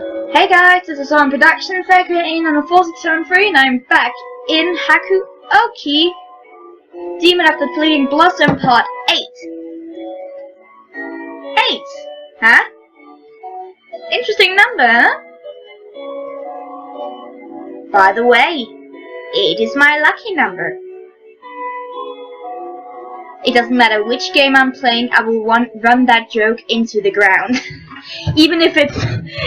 Hey guys, this is on Productions, aka on the 4673, and I'm back in Hakuouki, Demon of the Fleeting Blossom Part 8. 8! Huh? Interesting number, huh? By the way, 8 is my lucky number. It doesn't matter which game I'm playing, I will run that joke into the ground. Even if it's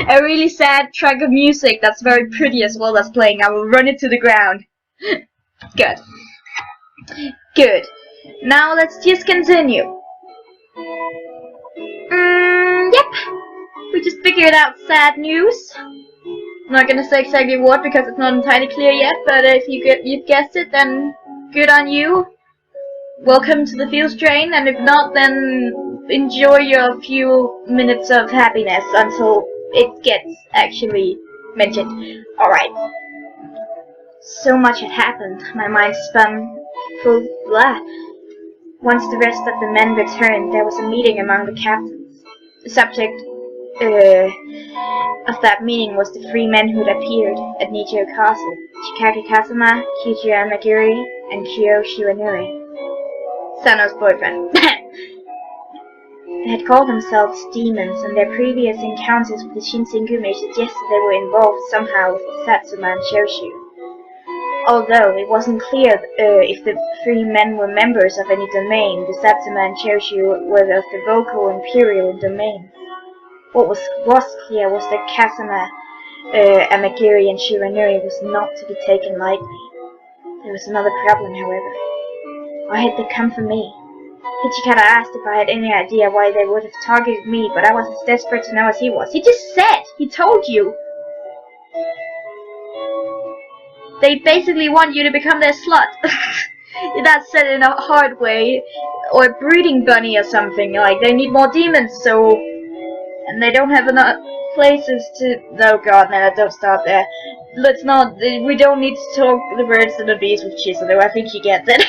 a really sad track of music that's very pretty as well as playing, I will run it to the ground. Good. Good. Now let's just continue. Yep. We just figured out sad news. I'm not gonna say exactly what because it's not entirely clear yet, but if you've guessed it, then good on you. Welcome to the field train, and if not, then enjoy your few minutes of happiness until it gets actually mentioned. Alright. So much had happened. My mind spun full blah. Once the rest of the men returned, there was a meeting among the captains. The subject of that meeting was the three men who had appeared at Nijo Castle: Chikaki Kazuma, Kichiro Amagiri, and Kyo Shiranui. Sano's boyfriend. They had called themselves demons, and their previous encounters with the Shinsengumi suggested they were involved somehow with the Satsuma and Shoshu. Although it wasn't clear if the three men were members of any domain, the Satsuma and Shoshu were of the vocal imperial domain. What was clear was that Kazuma, Amagiri, and Shiranui was not to be taken lightly. There was another problem, however. Why had they come for me? Hichikata asked if I had any idea why they would have targeted me, but I was as desperate to know as he was. He just said! He told you! They basically want you to become their slut. That's said in a hard way. Or a breeding bunny or something. Like, they need more demons, so... And they don't have enough places to... Oh god, no, don't start there. Let's not... We don't need to talk the birds and the bees with Chisato. I think he gets it.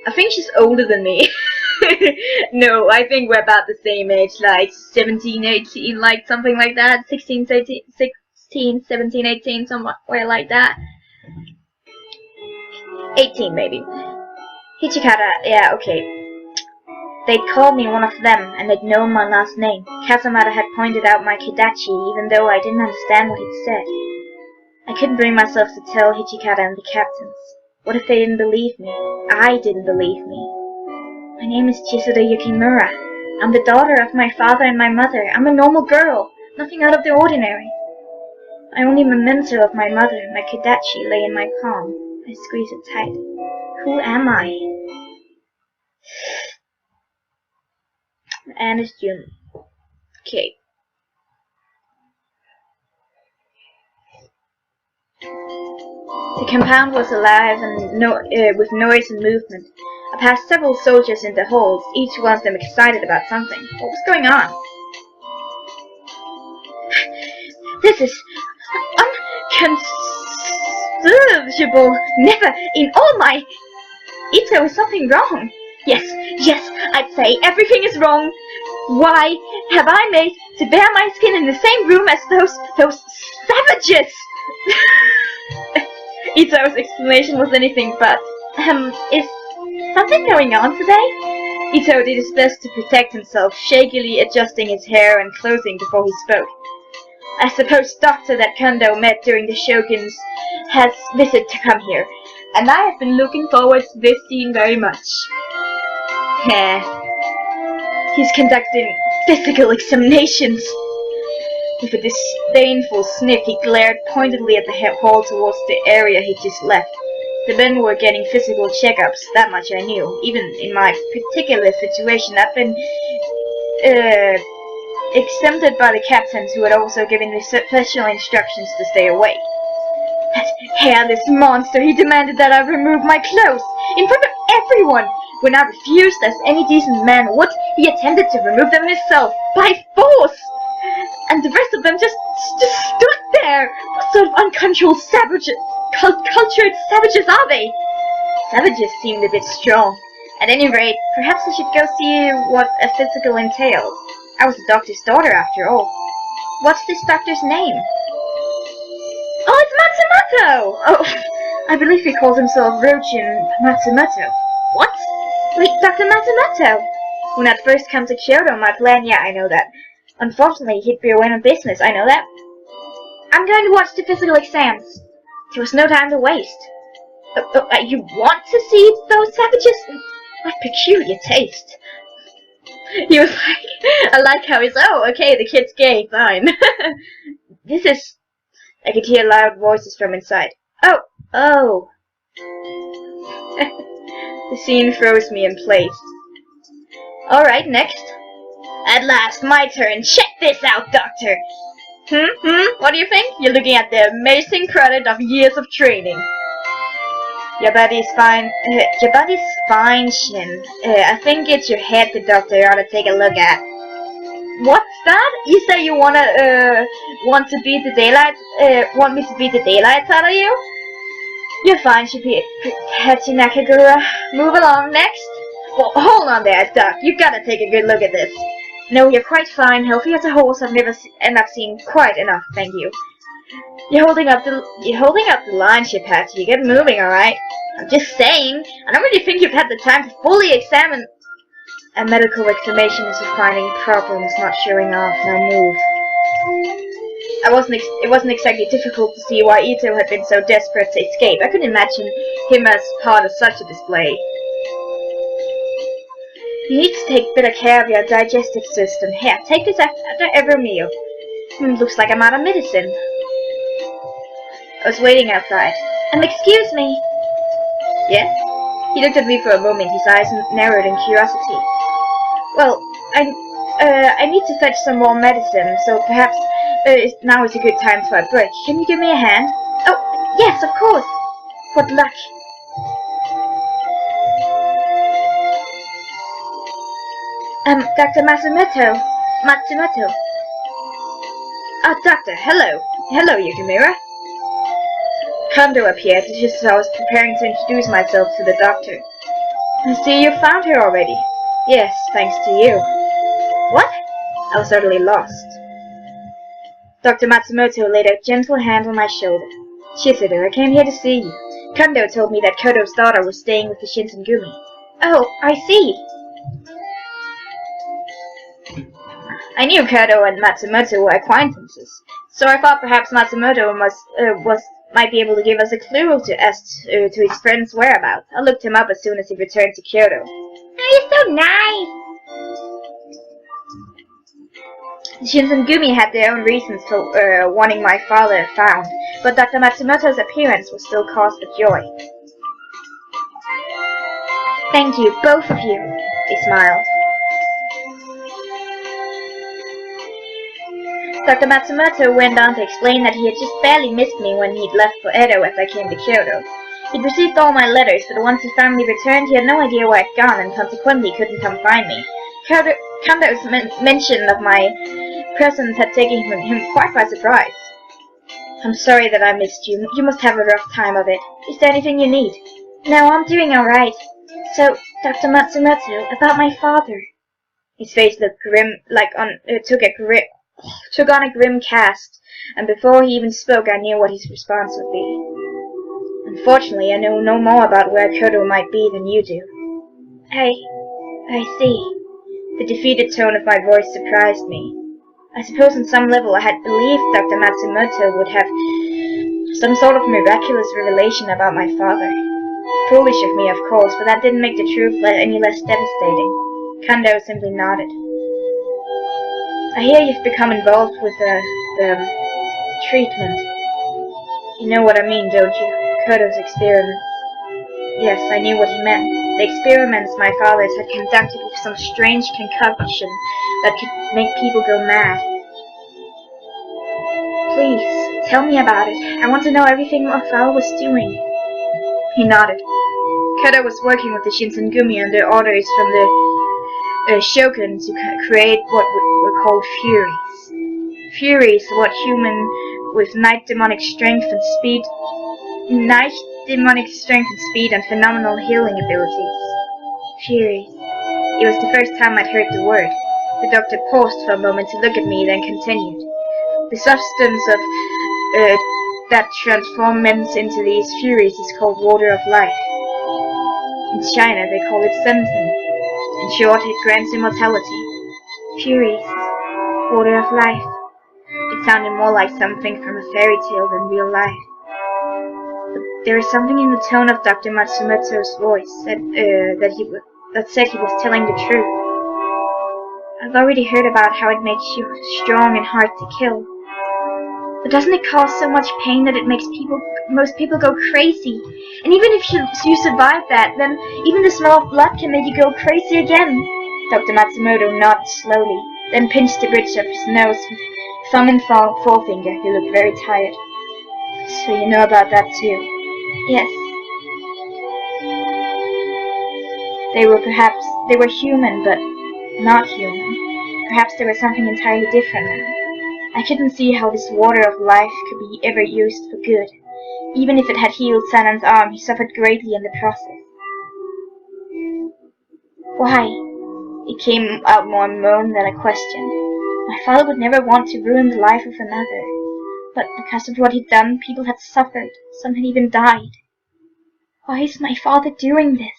I think she's older than me. No, I think we're about the same age, like 17, 18, like something like that. 16, 17, 18, somewhere like that. 18 maybe. Hichikata, yeah, okay. They'd called me one of them, and they'd known my last name. Kazumata had pointed out my Kidachi, even though I didn't understand what he'd said. I couldn't bring myself to tell Hichikata and the captains. What if they didn't believe me? I didn't believe me. My name is Chisato Yukimura. I'm the daughter of my father and my mother. I'm a normal girl, nothing out of the ordinary. My only memento of my mother, my Kidachi, lay in my palm. I squeezed it tight. Who am I? And it's June. Okay. The compound was alive and with noise and movement. I passed several soldiers in the halls, each one of them excited about something. What was going on? This is unconceivable. Never in all my... Ito, is something wrong? Yes, I'd say everything is wrong. Why have I made to bear my skin in the same room as those savages? Ito's explanation was anything but, is something going on today? Ito did his best to protect himself, shakily adjusting his hair and clothing before he spoke. I suppose Doctor that Kondo met during the Shogun's has visit to come here, and I have been looking forward to this scene very much. He's conducting physical examinations. With a disdainful sniff, he glared pointedly at the hall towards the area he'd just left. The men were getting physical checkups, that much I knew. Even in my particular situation, I've been exempted by the captains, who had also given me special instructions to stay away. That hairless monster, he demanded that I remove my clothes, in front of everyone. When I refused, as any decent man would, he attempted to remove them himself, by force! And the rest of them just stood there. What sort of uncultured savages are they? Savages seemed a bit strong. At any rate, perhaps I should go see what a physical entails. I was a doctor's daughter after all. What's this doctor's name? Oh, it's Matsumoto! Oh, I believe he calls himself Rojin Matsumoto. What? Wait, Dr. Matsumoto! When I'd first come to Kyoto, my plan, yeah, I know that. Unfortunately, he'd be away on business, I know that. I'm going to watch the physical exams. There was no time to waste. You want to see those savages? What peculiar taste. He was like, I like how he's, oh, okay, the kid's gay, fine. This is... I could hear loud voices from inside. Oh. The scene froze me in place. Alright, next. At last, my turn. Check this out, Doctor. What do you think? You're looking at the amazing product of years of training. Your body's fine. Your body's fine, Shin. I think it's your head the doctor ought to take a look at. What's that? You say you want to beat the daylight? Want me to beat the daylights out of you? You're fine, Hachi Nakagura. Move along, next. Well, hold on there, Doc. You've got to take a good look at this. No, you're quite fine. Healthy as a horse. I've seen quite enough, thank you. You're holding up the line, Hachi. Get moving, all right? I'm just saying. I don't really think you've had the time to fully examine. A medical examination is for finding problems, not showing off. Now move. It wasn't exactly difficult to see why Ito had been so desperate to escape. I couldn't imagine him as part of such a display. You need to take better care of your digestive system. Here, take this after every meal. Looks like I'm out of medicine. I was waiting outside. Excuse me. Yeah? He looked at me for a moment, his eyes narrowed in curiosity. Well, I need to fetch some more medicine, so perhaps now is a good time for a break. Can you give me a hand? Oh, yes, of course. What luck. Dr. Matsumoto. Oh, Doctor, hello. Hello, Yukimura. Kondo appeared just as I was preparing to introduce myself to the doctor. I see you found her already. Yes, thanks to you. What? I was utterly lost. Dr. Matsumoto laid a gentle hand on my shoulder. Chizuru, I came here to see you. Kondo told me that Kodo's daughter was staying with the Shinsengumi. Oh, I see. I knew Kodo and Matsumoto were acquaintances, so I thought perhaps Matsumoto might be able to give us a clue as to his friend's whereabouts. I looked him up as soon as he returned to Kyoto. Oh, you're so nice! The Shinsengumi had their own reasons for wanting my father found, but Dr. Matsumoto's appearance was still cause for joy. Thank you, both of you, he smiled. Dr. Matsumoto went on to explain that he had just barely missed me when he'd left for Edo as I came to Kyoto. He'd received all my letters, but once he finally returned, he had no idea where I'd gone and consequently couldn't come find me. Kondo's mention of my presence had taken him quite by surprise. I'm sorry that I missed you. You must have a rough time of it. Is there anything you need? No, I'm doing all right. So, Dr. Matsumoto, about my father. His face looked grim, took on a grim cast, and before he even spoke I knew what his response would be. Unfortunately, I know no more about where Kodo might be than you do. I see. The defeated tone of my voice surprised me. I suppose on some level I had believed Dr. Matsumoto would have some sort of miraculous revelation about my father. Foolish of me, of course, but that didn't make the truth any less devastating. Kondo simply nodded. I hear you've become involved with the treatment. You know what I mean, don't you? Kodo's experiments. Yes, I knew what he meant. The experiments my fathers had conducted with some strange concoction that could make people go mad. Please, tell me about it. I want to know everything my father was doing. He nodded. Kodo was working with the Shinsengumi under orders from the Shogun to create what were called Furies. Furies are what human with night demonic strength and speed and phenomenal healing abilities. Furies. It was the first time I'd heard the word. The doctor paused for a moment to look at me, then continued. The substance of that transforms into these furies is called water of life. In China they call it Sensen. In short, it grants immortality. Furies. Water of life. It sounded more like something from a fairy tale than real life. But there is something in the tone of Dr. Matsumoto's voice that said he was telling the truth. I've already heard about how it makes you strong and hard to kill. But doesn't it cause so much pain that it makes most people go crazy? And even if you survive that, then even the smell of blood can make you go crazy again. Dr. Matsumoto nodded slowly, then pinched the bridge of his nose with thumb and forefinger. He looked very tired. So you know about that too? Yes. They were human, but not human. Perhaps there was something entirely different now. I couldn't see how this water of life could be ever used for good. Even if it had healed Sanan's arm, he suffered greatly in the process. Why? It came out more a moan than a question. My father would never want to ruin the life of another. But because of what he'd done, people had suffered. Some had even died. Why is my father doing this?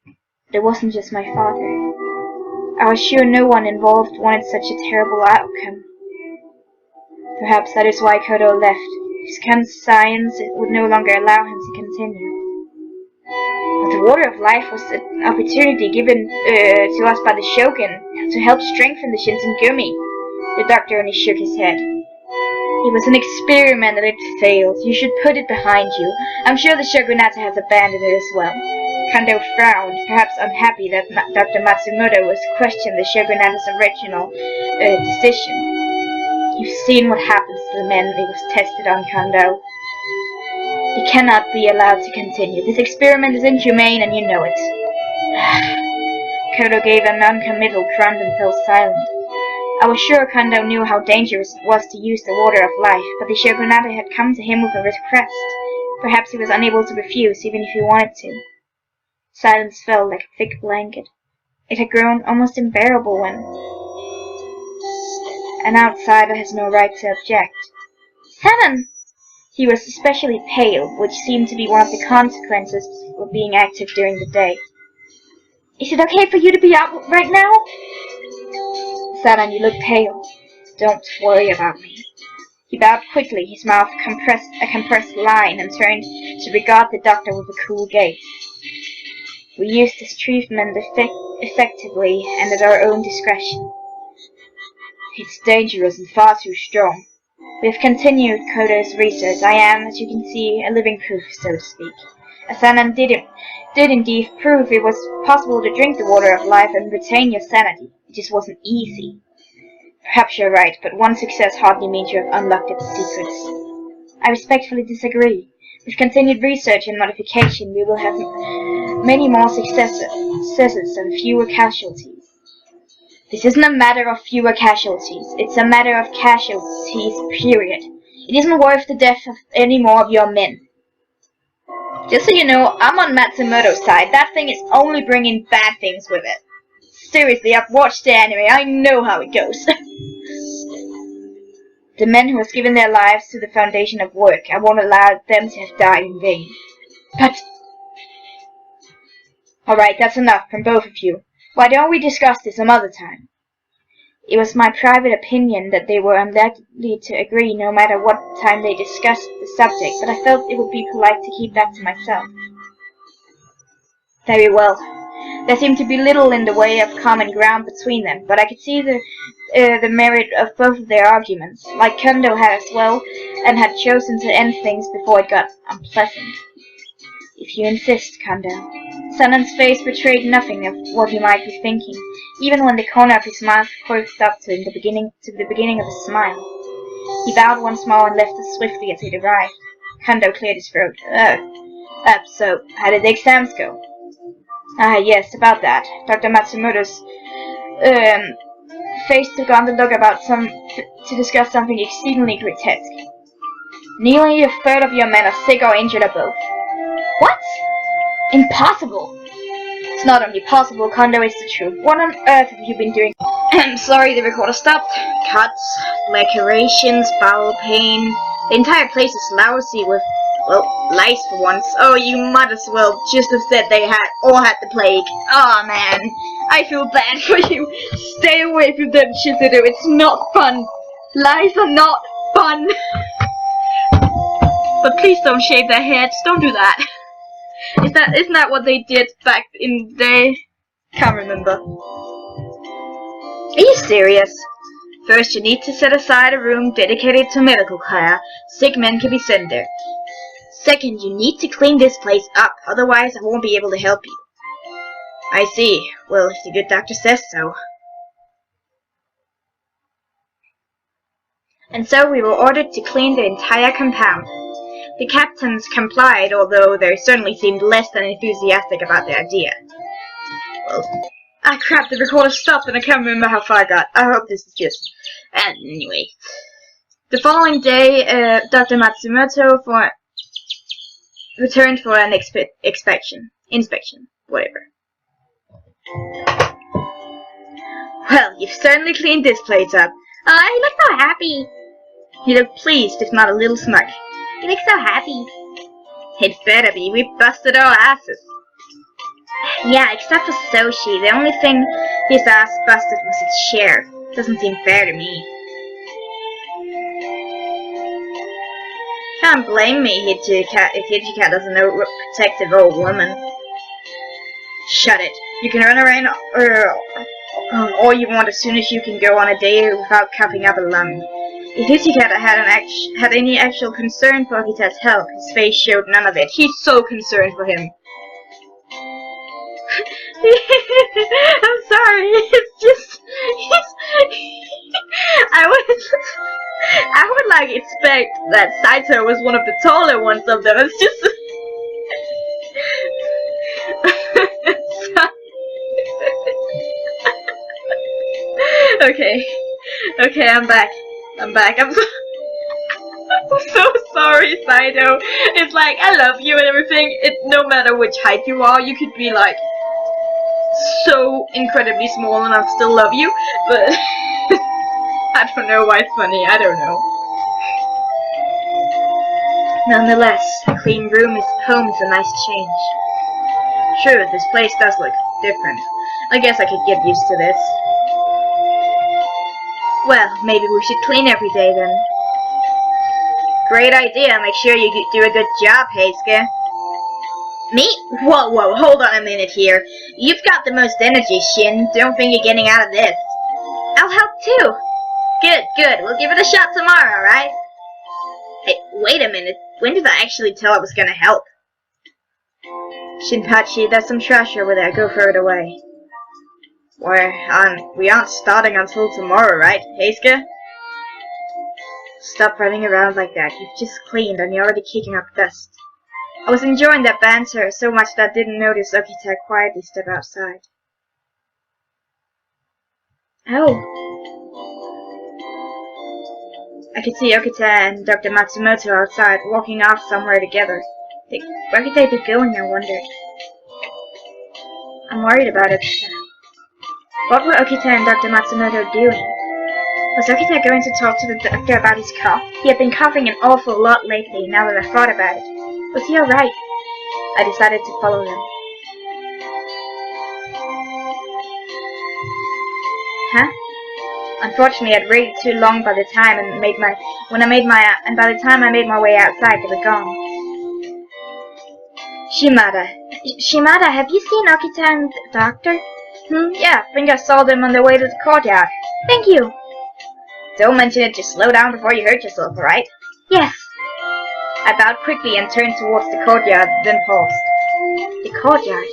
But it wasn't just my father. I was sure no one involved wanted such a terrible outcome. Perhaps that is why Kodo left. His conscience would no longer allow him to continue. But the water of life was an opportunity given to us by the Shogun to help strengthen the Shinsengumi. The doctor only shook his head. It was an experiment and it failed. You should put it behind you. I'm sure the Shogunate has abandoned it as well. Kando frowned, perhaps unhappy that Dr. Matsumoto was questioning the Shogunate's original decision. You've seen what happens to the men it was tested on, Kando. It cannot be allowed to continue. This experiment is inhumane and you know it. Kodo gave a non-committal grunt and fell silent. I was sure Kando knew how dangerous it was to use the water of life, but the Shogunate had come to him with a request. Perhaps he was unable to refuse, even if he wanted to. Silence fell like a thick blanket. It had grown almost unbearable when an outsider has no right to object. Sanan! He was especially pale, which seemed to be one of the consequences of being active during the day. Is it okay for you to be out right now? Sanan, you look pale. Don't worry about me. He bowed quickly, his mouth a compressed line, and turned to regard the doctor with a cool gaze. We used this treatment effectively and at our own discretion. It's dangerous and far too strong. We have continued Kodo's research. I am, as you can see, a living proof, so to speak. Sanan did indeed prove it was possible to drink the water of life and retain your sanity. It just wasn't easy. Perhaps you're right, but one success hardly means you have unlocked its secrets. I respectfully disagree. With continued research and modification, we will have many more successes and fewer casualties. This isn't a matter of fewer casualties. It's a matter of casualties, period. It isn't worth the death of any more of your men. Just so you know, I'm on Matsumoto's side. That thing is only bringing bad things with it. Seriously, I've watched the anime. I know how it goes. The men who have given their lives to the foundation of work, I won't allow them to have died in vain. But... Alright, that's enough from both of you. Why don't we discuss this some other time? It was my private opinion that they were unlikely to agree no matter what time they discussed the subject, but I felt it would be polite to keep that to myself. Very well. There seemed to be little in the way of common ground between them, but I could see the merit of both of their arguments, like Kondo had as well, and had chosen to end things before it got unpleasant. If you insist, Kondo. Sanan's face betrayed nothing of what he might be thinking, even when the corner of his mouth curved up to the beginning of a smile. He bowed once more and left as swiftly as he'd arrived. Kondo cleared his throat. So, how did the exams go? Ah, yes, about that. Dr. Matsumoto's face took on the look to discuss something exceedingly grotesque. Nearly a third of your men are sick or injured or both. What? Impossible! It's not only possible, Kondo, it's the truth. What on earth have you been doing? I'm sorry, the recorder stopped. Cuts, lacerations, bowel pain. The entire place is lousy with, well, lice for once. Oh, you might as well just have said they all had the plague. Oh man, I feel bad for you. Stay away from them, Shizuru. It's not fun. Lies are not fun. But please don't shave their heads. Don't do that. Isn't that what they did back in the day? Can't remember. Are you serious? First, you need to set aside a room dedicated to medical care. Sick men can be sent there. Second, you need to clean this place up, otherwise I won't be able to help you. I see. Well, if the good doctor says so. And so we were ordered to clean the entire compound. The captains complied, although they certainly seemed less than enthusiastic about the idea. Well, crap, the recorder stopped and I can't remember how far I got. I hope this is just... anyway. The following day, Dr. Matsumoto returned for an inspection, whatever. Well, you've certainly cleaned this place up. Oh, you look so happy. You look pleased, if not a little smug. You look so happy. It better be. We busted our asses. Yeah, except for Soshi. The only thing his ass busted was its share. Doesn't seem fair to me. Can't blame me, Hijika, if Hijika doesn't know what protective old woman. Shut it. You can run around all you want as soon as you can go on a day without coughing up a lung. If Hijika had any actual concern for Okita's health, his face showed none of it. He's so concerned for him. I'm sorry, it's just... I would like expect that Saito was one of the taller ones of them. It's just... Okay, I'm back. I'm so sorry, Saito. It's like, I love you and everything. No matter which height you are, you could be like so incredibly small and I'll still love you, but I don't know why it's funny, I don't know. Nonetheless, a clean home is a nice change. True, this place does look different. I guess I could get used to this. Well, maybe we should clean every day then. Great idea, make sure you do a good job, Heisuke. Me? Whoa, hold on a minute here. You've got the most energy, Shin. Don't think you're getting out of this. I'll help too. Good. We'll give it a shot tomorrow, alright? Hey, wait a minute. When did I actually tell I was gonna help? Shinpachi, there's some trash over there. Go throw it away. We aren't starting until tomorrow, right, Heisuke? Stop running around like that. You've just cleaned and you're already kicking up dust. I was enjoying that banter so much that I didn't notice Okita quietly step outside. Oh. I could see Okita and Dr. Matsumoto outside, walking off somewhere together. Where could they be going, I wondered. I'm worried about Okita. What were Okita and Dr. Matsumoto doing? Was Okita going to talk to the doctor about his cough? He had been coughing an awful lot lately, now that I thought about it. Was he alright? I decided to follow them. Huh? Unfortunately, I'd waited too long by the time by the time I made my way outside, they were gone. Shimada, have you seen Okita and the doctor? Yeah, I think I saw them on their way to the courtyard. Thank you. Don't mention it, just slow down before you hurt yourself, alright? Yes. I bowed quickly and turned towards the courtyard, then paused. The courtyard?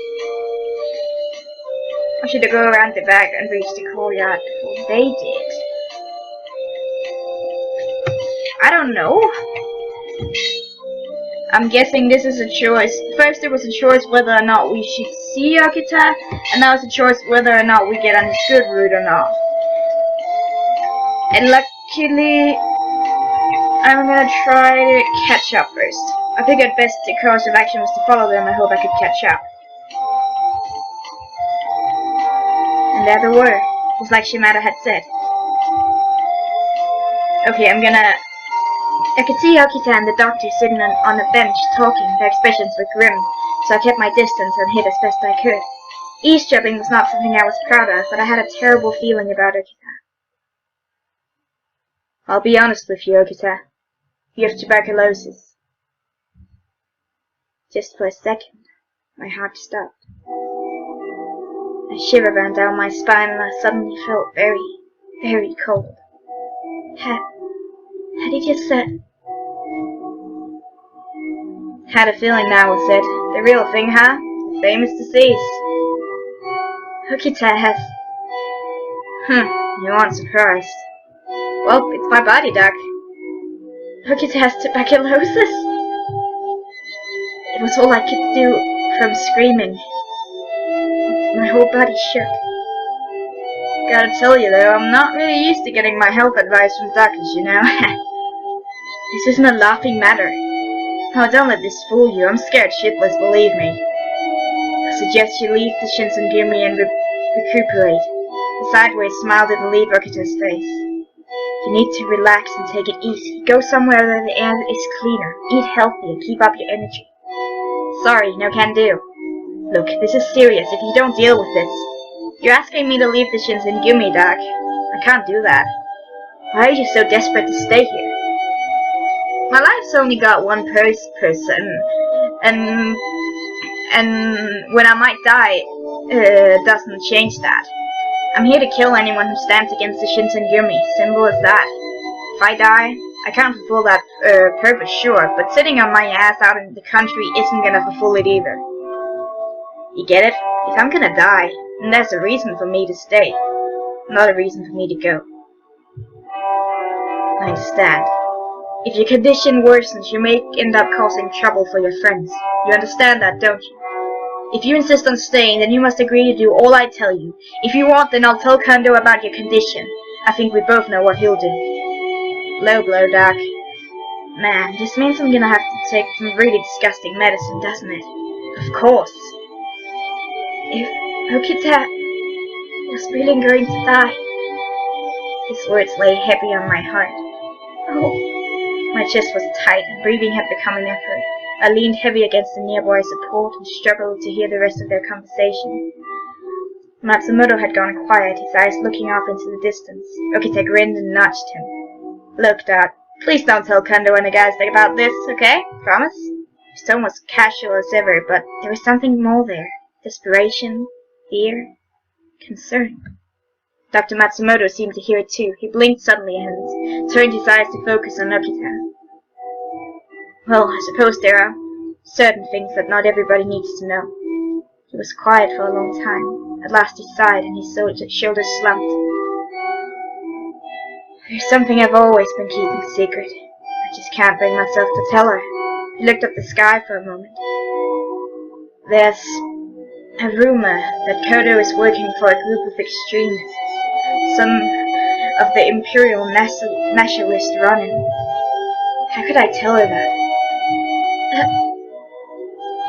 I should go around the back and reach the courtyard before they did. I don't know. I'm guessing this is a choice. First there was a choice whether or not we should see Okita, and now it's a choice whether or not we get on his good route or not. And luckily, I'm gonna try to catch up first. I figured best course of action was to follow them. I hope I could catch up. and there they were, just like Shimada had said. Okay, I could see Okita and the doctor sitting on a bench talking. Their expressions were grim, so I kept my distance and hid as best I could. Eavesdropping was not something I was proud of, but I had a terrible feeling about Okita. I'll be honest with you, Okita. You have tuberculosis. Just for a second, my heart stopped. A shiver ran down my spine and I suddenly felt very, very cold. Had he just said... Had a feeling now, was it? The real thing, huh? The famous disease. Okita has... You aren't surprised. Well, it's my body, Doc. Okita has tuberculosis? It was all I could do from screaming. My whole body shook. Gotta tell you though, I'm not really used to getting my health advice from doctors, you know. This isn't a laughing matter. Oh, don't let this fool you. I'm scared shitless, believe me. I suggest you leave the Shinsengumi and recuperate. The sideways smile didn't leave Okita's face. You need to relax and take it easy. Go somewhere where the air is cleaner. Eat healthy and keep up your energy. Sorry, no can do. Look, this is serious if you don't deal with this. You're asking me to leave the Shinsengumi, Doc. I can't do that. Why are you so desperate to stay here? My life's only got one person, and when I might die, doesn't change that. I'm here to kill anyone who stands against the Shinsengumi, simple as that. If I die, I can't fulfill that purpose, sure, but sitting on my ass out in the country isn't gonna fulfill it either. You get it? If I'm gonna die, then there's a reason for me to stay, not a reason for me to go. I understand. If your condition worsens, you may end up causing trouble for your friends. You understand that, don't you? If you insist on staying, then you must agree to do all I tell you. If you want, then I'll tell Kondo about your condition. I think we both know what he'll do. Low blow, Doc. Man, this means I'm gonna have to take some really disgusting medicine, doesn't it? Of course. If Okita was really going to die. His words lay heavy on my heart. Oh. My chest was tight and breathing had become an effort. I leaned heavy against the nearby support and struggled to hear the rest of their conversation. Matsumoto had gone quiet, his eyes looking off into the distance. Okita grinned and nudged him. Look, Doc, please don't tell Kondo and the guys about this, okay? Promise? His tone was casual as ever, but there was something more there. Desperation, fear, concern. Dr. Matsumoto seemed to hear it too. He blinked suddenly and turned his eyes to focus on Okita. Well, I suppose there are certain things that not everybody needs to know. He was quiet for a long time. At last he sighed and his shoulders slumped. There's something I've always been keeping secret. I just can't bring myself to tell her. He looked at the sky for a moment. There's a rumor that Kodo is working for a group of extremists. Some of the Imperial Nationalist running. How could I tell her that?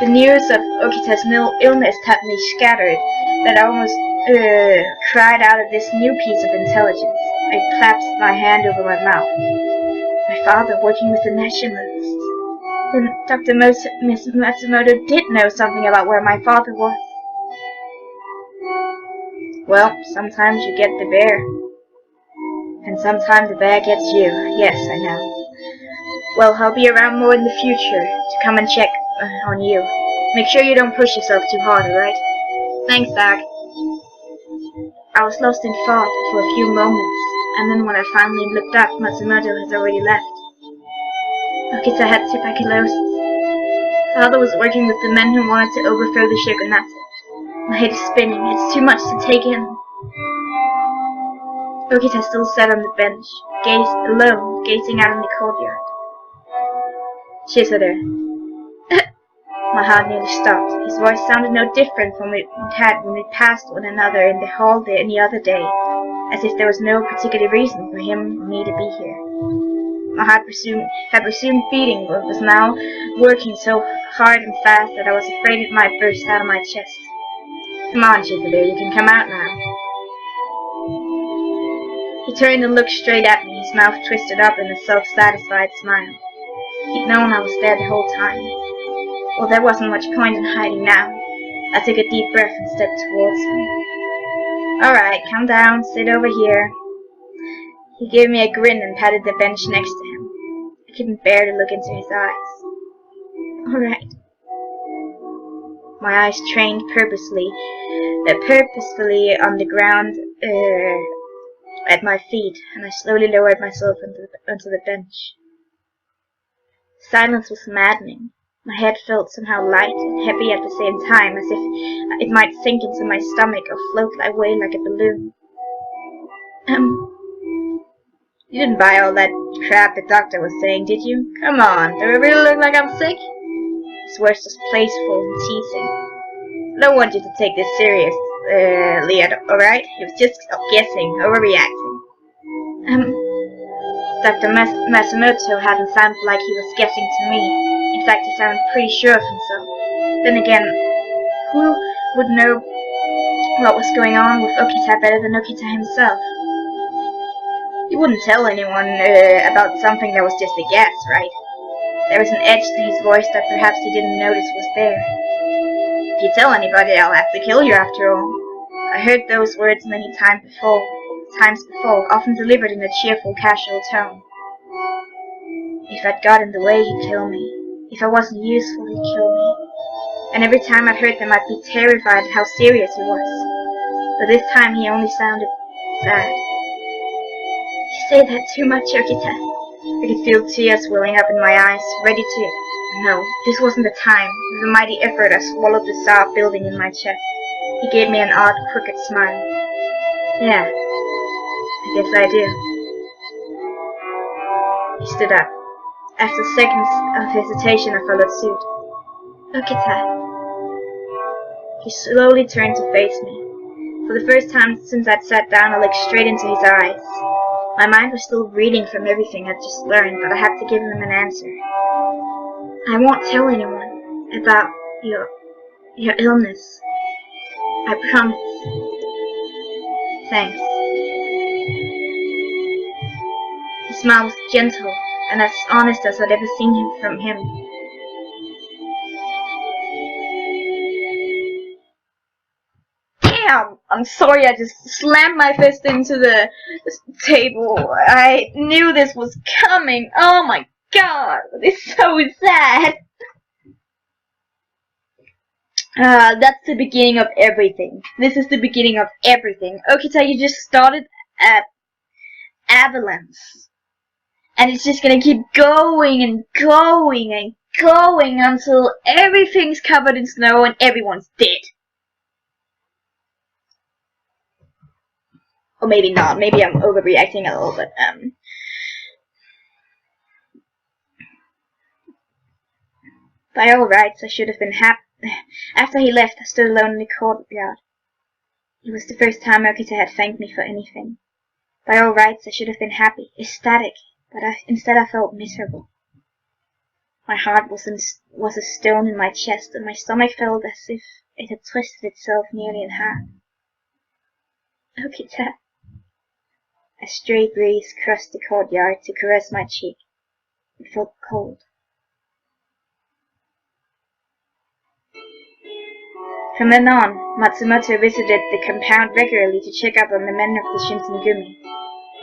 The news of Okita's illness had me scattered, that I almost cried out at this new piece of intelligence. I clasped my hand over my mouth. My father working with the Nationalists. Then Dr. Matsumoto did know something about where my father was. Well, sometimes you get the bear. And sometimes the bear gets you. Yes, I know. Well, I'll be around more in the future to come and check on you. Make sure you don't push yourself too hard, alright? Thanks, Doc. I was lost in thought for a few moments, and then when I finally looked up, Matsumoto had already left. Okita had tuberculosis. Father was working with the men who wanted to overthrow the shogunate. My head is spinning. It's too much to take in. Okita still sat on the bench, alone, gazing out in the courtyard. Chisada. My heart nearly stopped. His voice sounded no different from it had when we passed one another in the hall any other day, as if there was no particular reason for him or me to be here. My heart had resumed beating, but was now working so hard and fast that I was afraid it might burst out of my chest. Come on, Chisada, you can come out now. He turned and looked straight at me, his mouth twisted up in a self-satisfied smile. He'd known I was there the whole time. Well, there wasn't much point in hiding now. I took a deep breath and stepped towards him. "Alright, calm down, sit over here." He gave me a grin and patted the bench next to him. I couldn't bear to look into his eyes. "Alright." My eyes trained purposefully on the ground at my feet, and I slowly lowered myself onto the bench. Silence was maddening. My head felt somehow light and heavy at the same time, as if it might sink into my stomach or float away like a balloon. You didn't buy all that crap the doctor was saying, did you? Come on, do I really look like I'm sick? His words was playful and teasing. I don't want you to take this seriously, alright? He was just guessing, overreacting. Dr. Matsumoto hadn't sounded like he was guessing to me. In fact, he sounded pretty sure of himself. Then again, who would know what was going on with Okita better than Okita himself? He wouldn't tell anyone about something that was just a guess, right? There was an edge to his voice that perhaps he didn't notice was there. If you tell anybody, I'll have to kill you after all. I heard those words many times before, often delivered in a cheerful, casual tone. If I'd got in the way, he'd kill me. If I wasn't useful, he'd kill me. And every time I'd heard them, I'd be terrified at how serious he was. But this time he only sounded sad. You say that too much, Okita. I could feel tears welling up in my eyes, ready to... No, this wasn't the time. With a mighty effort, I swallowed the sob building in my chest. He gave me an odd, crooked smile. Yeah, I guess I do. He stood up. After seconds of hesitation, I followed suit. Okita. He slowly turned to face me. For the first time since I'd sat down, I looked straight into his eyes. My mind was still reeling from everything I'd just learned, but I had to give him an answer. I won't tell anyone about your illness. I promise. Thanks. His smile was gentle and as honest as I'd ever seen him from him. Damn! I'm sorry, I just slammed my fist into the table. I knew this was coming. Oh my god, it's so sad. That's the beginning of everything. This is the beginning of everything. Okita, you just started at avalanche. And it's just gonna keep going and going and going until everything's covered in snow and everyone's dead. Or maybe not. Maybe I'm overreacting a little bit. By all rights, I should have been happy. After he left, I stood alone in the courtyard. It was the first time Okita had thanked me for anything. By all rights, I should have been happy, ecstatic, but instead I felt miserable. My heart was a stone in my chest, and my stomach felt as if it had twisted itself nearly in half. Okita. A stray breeze crossed the courtyard to caress my cheek. It felt cold. From then on, Matsumoto visited the compound regularly to check up on the men of the Shinsengumi.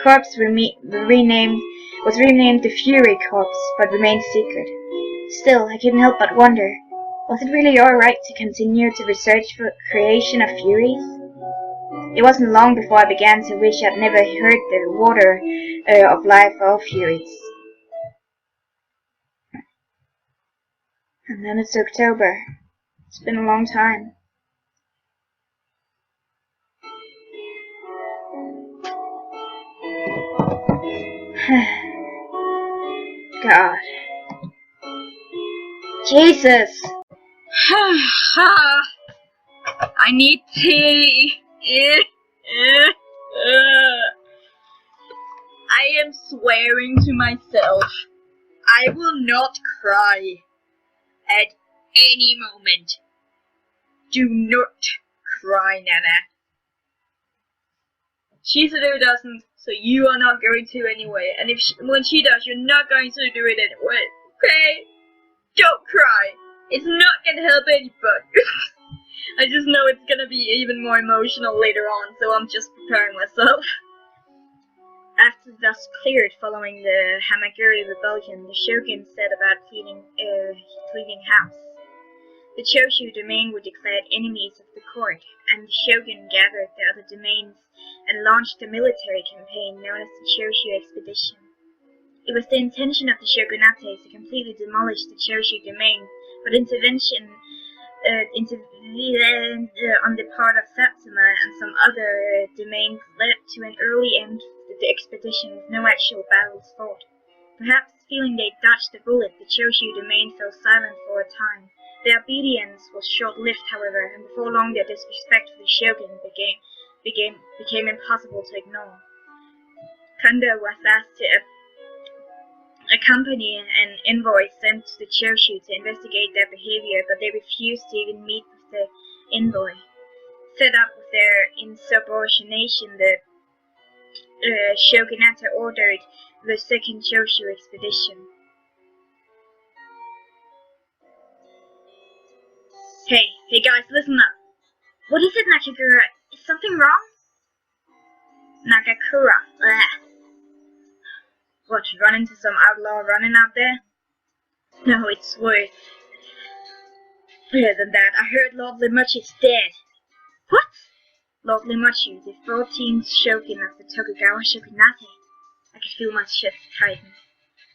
Corps was renamed the Fury Corps, but remained secret. Still, I couldn't help but wonder, was it really alright to continue to research for creation of Furies? It wasn't long before I began to wish I'd never heard the water of life or Furies. And then it's October. It's been a long time. God. Jesus! I need tea. I am swearing to myself, I will not cry at any moment. Do not cry, Nana. Shizuru doesn't, so you are not going to anyway. And when she does, you're not going to do it anyway. Okay? Don't cry. It's not gonna help anybody. I just know it's gonna be even more emotional later on, so I'm just preparing myself. After the dust cleared following the Hamakuri rebellion, the shogun set about cleaning house. The Choshu domain were declared enemies of the court, and the shogun gathered the other domains and launched a military campaign known as the Choshu Expedition. It was the intention of the shogunate to completely demolish the Choshu domain, but intervention on the part of Satsuma and some other domains led to an early end of the expedition with no actual battles fought. Perhaps feeling they dodged the bullet, the Choshu domain fell silent for a time. Their obedience was short-lived, however, and before long their disrespect for the shogun became impossible to ignore. Kondo was asked to accompany an envoy sent to the Choshu to investigate their behavior, but they refused to even meet with the envoy. Fed up with their insubordination, the shogunate ordered the second Choshu expedition. Hey guys, listen up. What is it, Nakagura? Is something wrong? Nakakura. What, you run into some outlaw running out there? No, it's worse. Better than that, I heard Lovely Much is dead. What? Lovely Much, the 14th shogun of the Tokugawa shogunate. I could feel my chest tighten.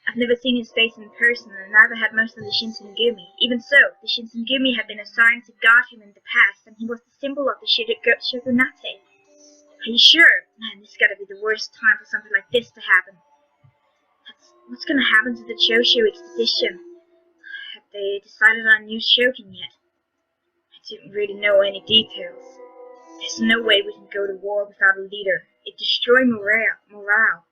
I've never seen his face in person, and neither had most of the Shinsengumi. Even so, the Shinsengumi had been assigned to guard him in the past, and he was the symbol of the shogunate. Are you sure? Man, this gotta be the worst time for something like this to happen. What's gonna happen to the Choshu expedition? Have they decided on a new shogun yet? I didn't really know any details. There's no way we can go to war without a leader. It destroys morale. Blah.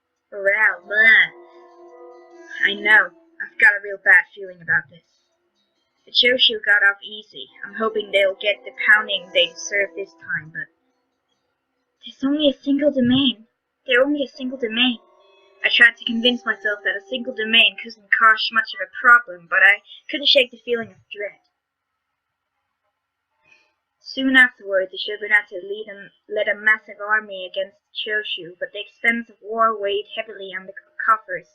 I know. I've got a real bad feeling about this. The Choshu got off easy. I'm hoping they'll get the pounding they deserve this time, but there's only a single domain. They're only a single domain. I tried to convince myself that a single domain couldn't cause much of a problem, but I couldn't shake the feeling of dread. Soon afterward, the shogunate led a massive army against Choshu, but the expense of war weighed heavily on the coffers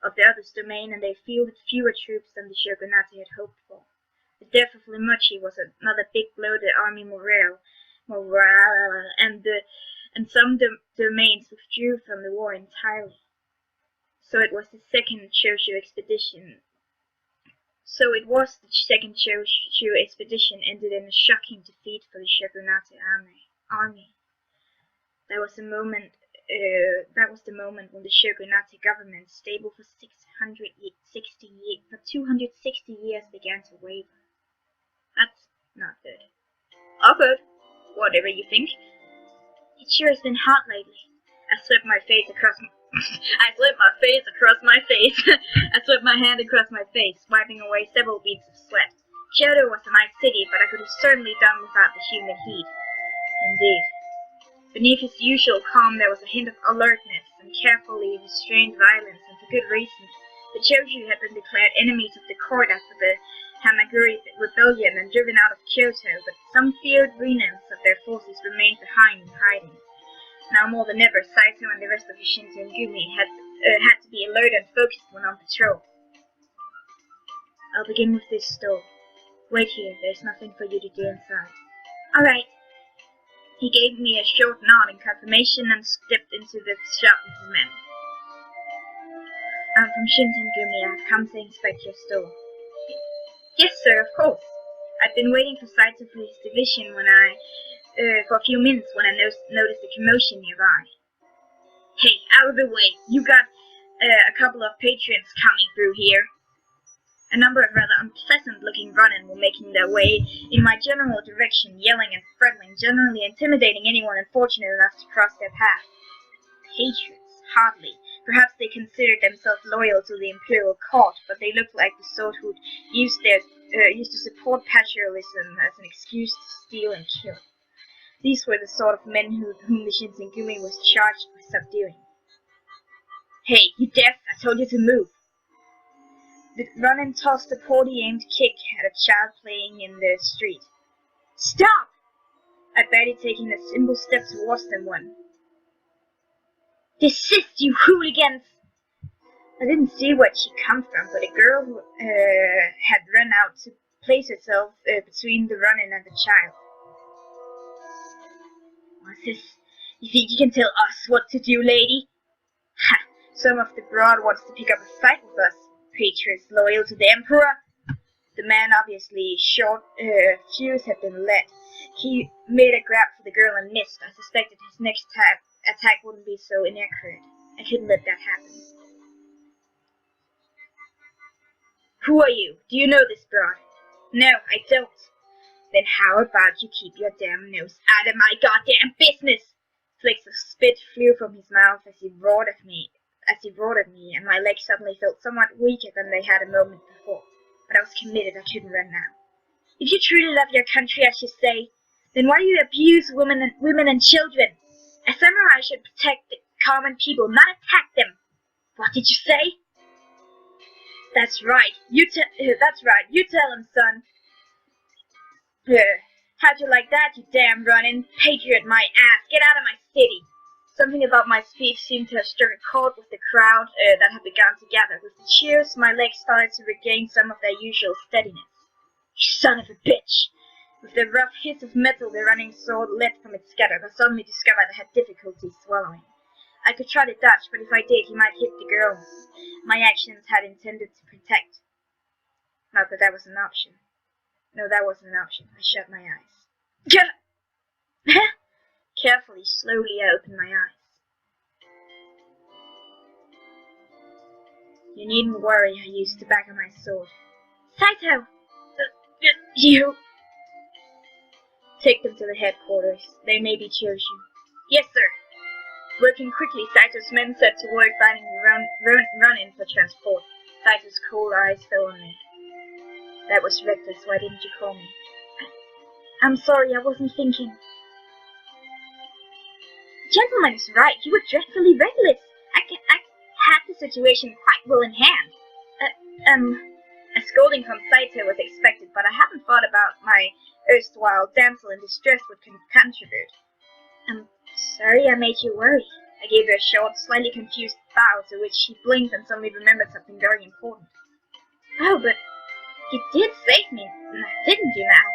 of the other's domain, and they fielded fewer troops than the shogunate had hoped for. The death of Limuchi was another big blow to the army morale, and some domains withdrew from the war entirely. So it was the second Choshu expedition ended in a shocking defeat for the shogunate army. That was the moment when the shogunate government, stable for 260 years, began to waver. That's not good. Or good, whatever you think. It sure has been hot lately. I swept my hand across my face, wiping away several beads of sweat. Kyoto was a nice city, but I could have certainly done without the humid heat. Indeed. Beneath his usual calm there was a hint of alertness and carefully restrained violence, and for good reason. The Choshu had been declared enemies of the court after the Hamakuri rebellion and driven out of Kyoto, but some feared remnants of their forces remained behind in hiding. Now more than ever, Saito and the rest of the Shinsengumi had to be alert and focused when on patrol. I'll begin with this store. Wait here, there's nothing for you to do inside. Alright. He gave me a short nod in confirmation and stepped into the shop with his men. I'm from Shinsengumi. I've come to inspect your store. Yes, sir, of course. I've been waiting for Saito for his division for a few minutes when I noticed a commotion nearby. Hey, out of the way. You got a couple of patrons coming through here. A number of rather unpleasant-looking ronin were making their way in my general direction, yelling and threatening, generally intimidating anyone unfortunate enough to cross their path. Patrons? Hardly. Perhaps they considered themselves loyal to the imperial court, but they looked like the sort who'd used to support patriotism as an excuse to steal and kill. These were the sort of men whom the Shinsengumi was charged with subduing. Hey, you deaf! I told you to move! The Ronin tossed a poorly aimed kick at a child playing in the street. Stop! I barely taking a simple step towards them one. Desist, you hooligans! I didn't see where she'd come from, but a girl had run out to place herself between the Ronin and the child. What's this? You think you can tell us what to do, lady? Ha! Some of the broad wants to pick up a fight with us. Patriots loyal to the Emperor. The man, obviously short fuse had been led. He made a grab for the girl and missed. I suspected his next attack wouldn't be so inaccurate. I couldn't let that happen. Who are you? Do you know this broad? No, I don't. Then how about you keep your damn nose out of my goddamn business? Flakes of spit flew from his mouth as he roared at me, and my legs suddenly felt somewhat weaker than they had a moment before. But I was committed, I couldn't run now. If you truly love your country, as you say, then why do you abuse women and children? A samurai should protect the common people, not attack them. What did you say? That's right. You tell him, son. How'd you like that, you damn Ronin? Patriot, my ass! Get out of my city! Something about my speech seemed to have struck a chord with the crowd that had begun to gather. With the cheers, my legs started to regain some of their usual steadiness. You son of a bitch! With the rough hiss of metal the running sword leapt from its scabbard, I suddenly discovered I had difficulty swallowing. I could try to dodge, but if I did, he might hit the girl. My actions had intended to protect. Not that that was an option. No, that wasn't an option. I shut my eyes. Carefully, slowly, I opened my eyes. You needn't worry, I used the back of my sword. Saito! You! Take them to the headquarters. They may be chosen. Yes, sir. Working quickly, Saito's men set to work finding the run-in for transport. Saito's cold eyes fell on me. That was reckless. Why didn't you call me? I'm sorry, I wasn't thinking. The gentleman is right. You were dreadfully reckless. I had the situation quite well in hand. A scolding from Saito was expected, but I hadn't thought about my erstwhile damsel in distress would contribute. I'm sorry I made you worry. I gave her a short, slightly confused bow, to which she blinked and suddenly remembered something very important. Oh, but you did save me, didn't you now?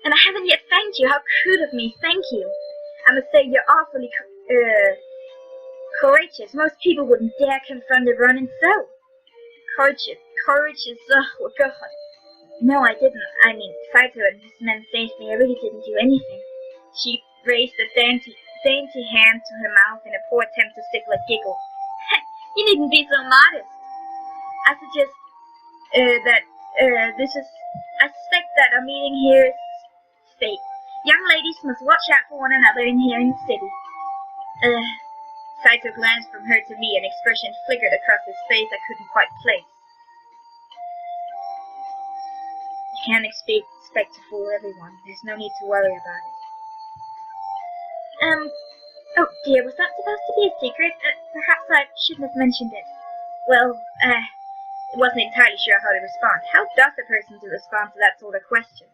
And I haven't yet thanked you. How crude of me. Thank you. I must say you're awfully courageous. Most people wouldn't dare confront a Ronin so. Courageous, oh God. No, I didn't. I mean, Saito and his men saved me. I really didn't do anything. She raised a dainty hand to her mouth in a poor attempt to stifle a giggle. You needn't be so modest. I suggest I suspect that our meeting here is fate. Young ladies must watch out for one another in here in the city. Saito glanced from her to me, an expression flickered across his face I couldn't quite place. You can't expect to fool everyone. There's no need to worry about it. Oh dear, was that supposed to be a secret? Perhaps I shouldn't have mentioned it. Well, wasn't entirely sure how to respond. How does a person to respond to that sort of question?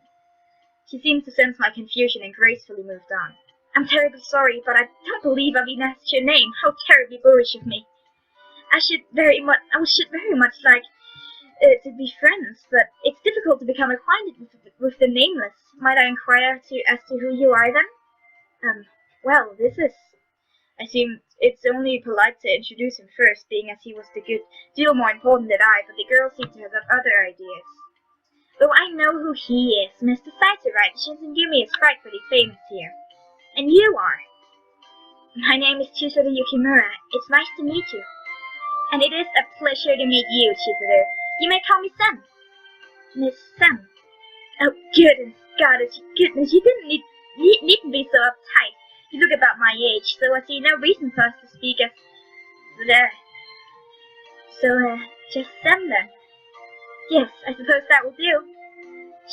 She seemed to sense my confusion and gracefully moved on. I'm terribly sorry, but I don't believe I've even asked your name. How terribly boorish of me. I should very much like to be friends, but it's difficult to become acquainted with the nameless. Might I inquire as to who you are then? Well, I assume it's only polite to introduce him first, being as he was a good deal more important than I, but the girl seemed to have other ideas. Oh, I know who he is. Mr. Saito, right? Shinsengumi is frightfully famous here. And you are? My name is Chizuru Yukimura. It's nice to meet you. And it is a pleasure to meet you, Chizuru. You may call me Sam. Miss Sam. Oh, goodness, you didn't needn't be so uptight. You look about my age, so I see no reason for us to speak as just Sam then. Yes, I suppose that will do.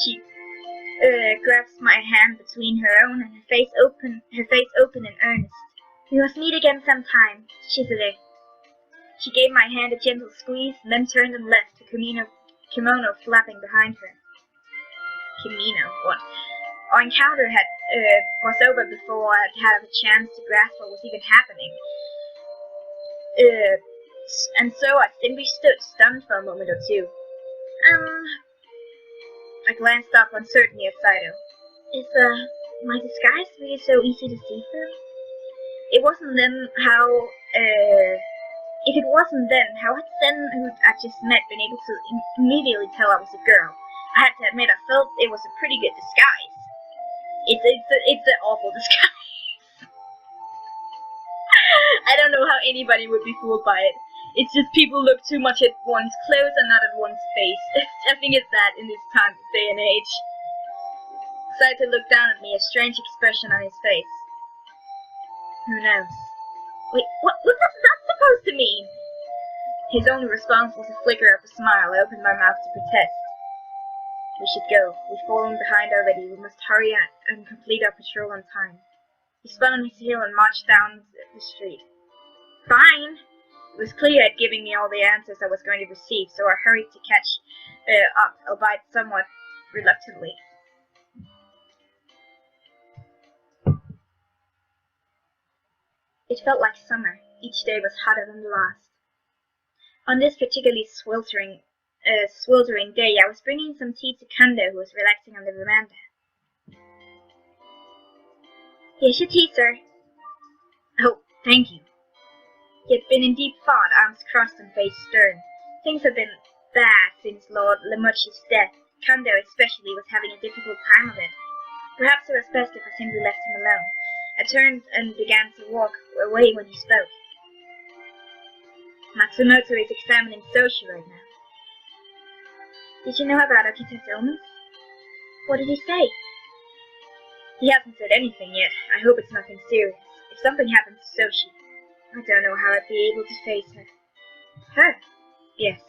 She grasps my hand between her own and her face open and earnest. "We must meet again sometime, Chisule." She gave my hand a gentle squeeze and then turned and left, her kimono flapping behind her. Kimono? What? Our encounter was over before I had a chance to grasp what was even happening. And so I simply stood stunned for a moment or two. I glanced up uncertainly at Saito. "Is my disguise really so easy to see through? It wasn't then how, If it wasn't then, how had Sen, who I just met, been able to immediately tell I was a girl? I had to admit I felt it was a pretty good disguise. It's an awful disguise. I don't know how anybody would be fooled by it. It's just people look too much at one's clothes and not at one's face. I think it's that in this time, day and age." Saito looked down at me, a strange expression on his face. "Who knows?" "Wait, what was that supposed to mean?" His only response was a flicker of a smile. I opened my mouth to protest. "We should go. We've fallen behind already. We must hurry and complete our patrol on time." He spun on his heel and marched down the street. "Fine." It was clear at giving me all the answers I was going to receive, so I hurried to catch up, albeit somewhat reluctantly. It felt like summer. Each day was hotter than the last. On this particularly sweltering day, I was bringing some tea to Kando, who was relaxing on the veranda. "Here's your tea, sir." "Oh, thank you." He had been in deep thought, arms crossed and face stern. Things had been bad since Lord Lemuchi's death. Kando especially was having a difficult time of it. Perhaps it was best if I simply left him alone. I turned and began to walk away when he spoke. "Matsumoto is examining Soshi right now." "Did you know about Okita's illness?" "What did he say?" "He hasn't said anything yet. I hope it's nothing serious. If something happens to Soshi, I don't know how I'd be able to face her." "Her?" "Yes."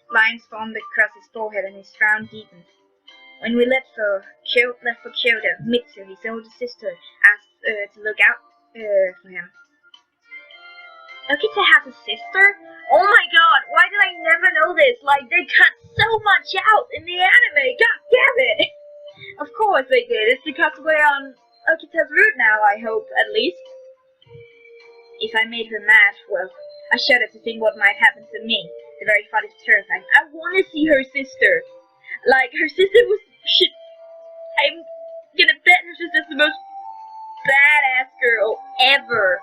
Lines formed across his forehead and his frown deepened. "When we left for Kyoto, Mitsu, his older sister, asked to look out for him." "Okita has a sister? Oh my god, why did I never know this? Like, they cut so much out in the anime, god damn it!" "Of course they did, it's because we're on Okita's route now, I hope, at least." If I made her mad, well, I shuddered to think what might happen to me. The very thought is terrifying. I want to see her sister. Like, her sister was... I'm gonna bet her sister's the most badass girl ever.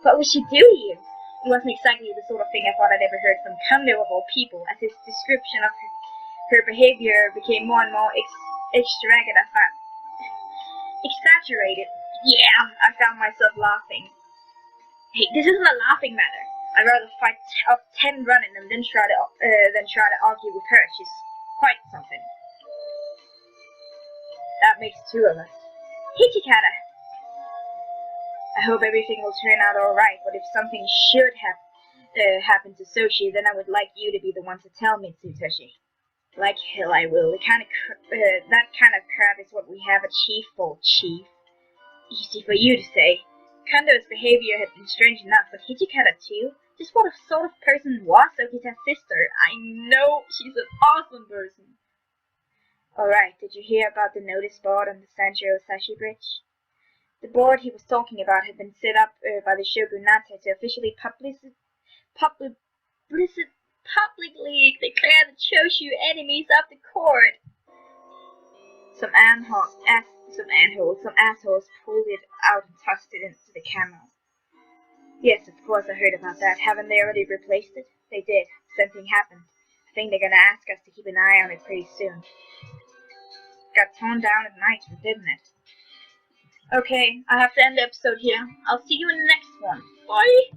What would she do here? It wasn't exactly the sort of thing I thought I'd ever heard from Kando of all people. As his description of her behavior became more and more extravagant, I thought... Exaggerated. Yeah, I found myself laughing. Hey, this isn't a laughing matter. I'd rather fight off 10 running and then try to argue with her. She's quite something. That makes 2 of us. Hichikata! I hope everything will turn out alright, but if something should have happened to Soshi, then I would like you to be the one to tell me, Tsutoshi. Like hell I will. That kind of crap is what we have a chief for, Chief. Easy for you to say. Kando's behavior had been strange enough, but Hichikata too? Just what sort of person was Okita's sister? I know she's an awesome person. Alright, did you hear about the notice board on the Sanjo Sashi Bridge? The board he was talking about had been set up by the shogunate to officially publicly declare the Choshu enemies of the court. Some assholes pulled it out and tossed it into the camera. Yes, of course I heard about that. Haven't they already replaced it? They did. Something happened. I think they're gonna ask us to keep an eye on it pretty soon. Got torn down at night, didn't it? Okay, I have to end the episode here. I'll see you in the next one. Bye!